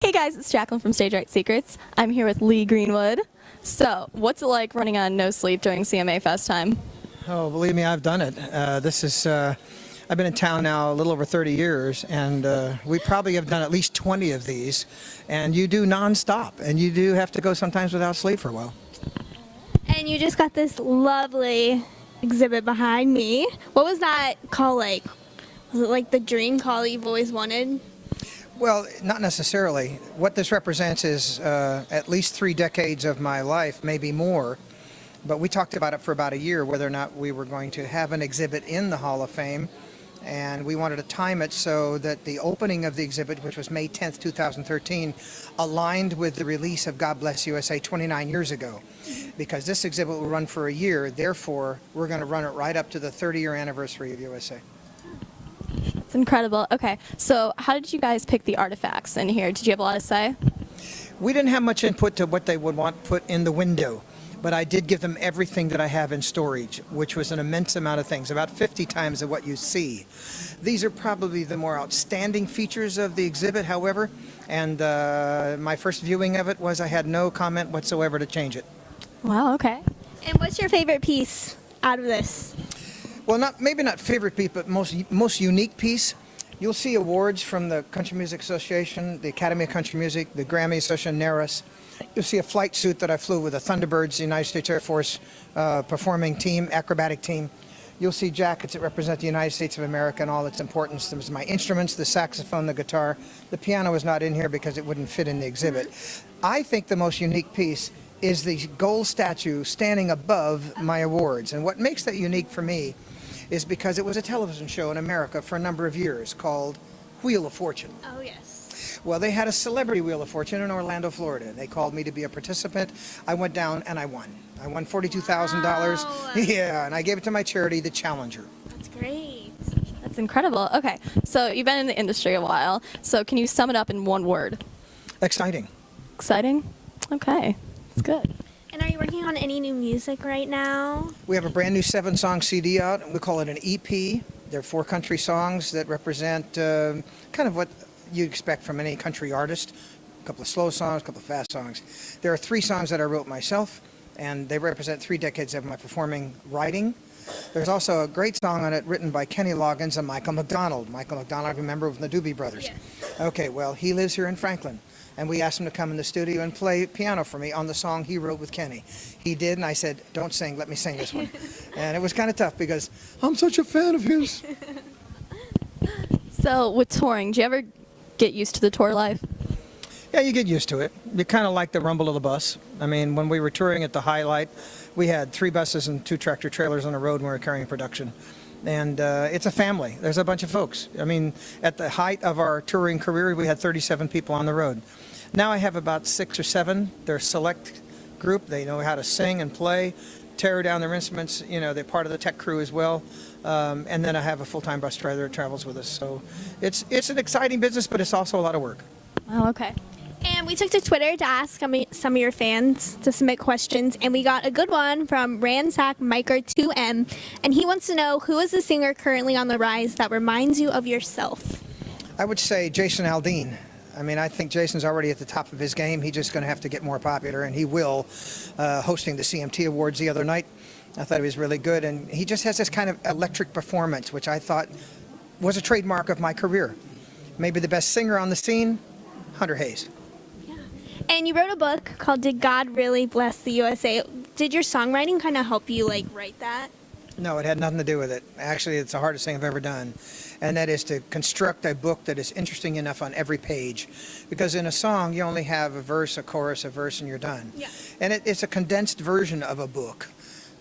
Hey guys, it's Jacqueline from Stage Right Secrets. I'm here with Lee Greenwood. So, what's it like running on no sleep during CMA Fest time? Oh, believe me, I've done it. I've been in town now a little over 30 years, and we probably have done at least 20 of these. And you do nonstop, and you do have to go sometimes without sleep for a while. And you just got this lovely exhibit behind me. What was that call like? Was it like the dream call that you've always wanted? Well, not necessarily. What this represents is at least 3 decades of my life, maybe more. But we talked about it for about a year, whether or not we were going to have an exhibit in the Hall of Fame. And we wanted to time it so that the opening of the exhibit, which was May 10th, 2013, aligned with the release of God Bless USA 29 years ago. Because this exhibit will run for a year, therefore, we're going to run it right up to the 30-year anniversary of USA. It's incredible. Okay, so how did you guys pick the artifacts in here? Did you have a lot to say? We didn't have much input to what they would want put in the window. But I did give them everything that I have in storage, which was an immense amount of things, about 50 times of what you see. These are probably the more outstanding features of the exhibit, however, and my first viewing of it was I had no comment whatsoever to change it. Wow, okay. And what's your favorite piece out of this? Well, maybe not favorite piece, but most unique piece. You'll see awards from the Country Music Association, the Academy of Country Music, the Grammy Association, NARAS. You'll see a flight suit that I flew with the Thunderbirds, the United States Air Force performing team, acrobatic team. You'll see jackets that represent the United States of America and all its importance. There's my instruments, the saxophone, the guitar. The piano is not in here because it wouldn't fit in the exhibit. I think the most unique piece is the gold statue standing above my awards. And what makes that unique for me is because it was a television show in America for a number of years called Wheel of Fortune. Oh, yes. Well, they had a celebrity Wheel of Fortune in Orlando, Florida. They called me to be a participant. I went down and I won. I won $42,000. Wow. Yeah, and I gave it to my charity, the Challenger. That's great. That's incredible. Okay, so you've been in the industry a while, so can you sum it up in one word? Exciting. Exciting? Okay, that's good. And are you working on any new music right now? We have a brand new 7-song CD out. We call it an EP. They're 4 country songs that represent kind of what you'd expect from any country artist. A couple of slow songs, a couple of fast songs. There are 3 songs that I wrote myself, and they represent 3 decades of my performing writing. There's also a great song on it written by Kenny Loggins and Michael McDonald. Michael McDonald, I remember, from the Doobie Brothers. Yes. Okay, well, he lives here in Franklin. And we asked him to come in the studio and play piano for me on the song he wrote with Kenny. He did, and I said, don't sing, let me sing this one. And it was kind of tough because I'm such a fan of his. So, with touring, do you ever get used to the tour life? Yeah, you get used to it. You kind of like the rumble of the bus. I mean, when we were touring at the Highlight, we had 3 buses and 2 tractor trailers on the road when we were carrying production. And it's a family. There's a bunch of folks. I mean, at the height of our touring career, we had 37 people on the road. Now I have about 6 or 7. They're a select group. They know how to sing and play, tear down their instruments. You know, they're part of the tech crew as well. And then I have a full-time bus driver that travels with us. So it's an exciting business, but it's also a lot of work. Oh, okay. And we took to Twitter to ask some of your fans to submit questions, and we got a good one from Ransack Miker 2M, and he wants to know, who is the singer currently on the rise that reminds you of yourself? I would say Jason Aldean. I mean, I think Jason's already at the top of his game. He's just going to have to get more popular, and he will. Hosting the CMT Awards the other night, I thought he was really good, and he just has this kind of electric performance, which I thought was a trademark of my career. Maybe the best singer on the scene, Hunter Hayes. And you wrote a book called Did God Really Bless the USA? Did your songwriting kind of help you write that? No, it had nothing to do with it. Actually, it's the hardest thing I've ever done. And that is to construct a book that is interesting enough on every page. Because in a song, you only have a verse, a chorus, a verse, and you're done. Yeah. And it's a condensed version of a book.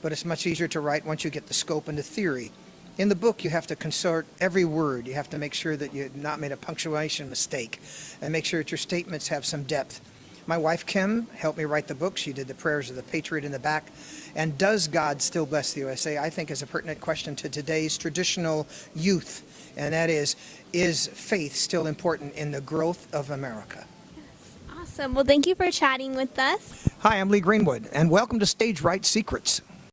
But it's much easier to write once you get the scope and the theory. In the book, you have to consort every word. You have to make sure that you've not made a punctuation mistake. And make sure that your statements have some depth. My wife, Kim, helped me write the book. She did the prayers of the patriot in the back. And does God still bless the USA? I think is a pertinent question to today's traditional youth. And that is faith still important in the growth of America? Yes. Awesome. Well, thank you for chatting with us. Hi, I'm Lee Greenwood, and welcome to Stage Right Secrets.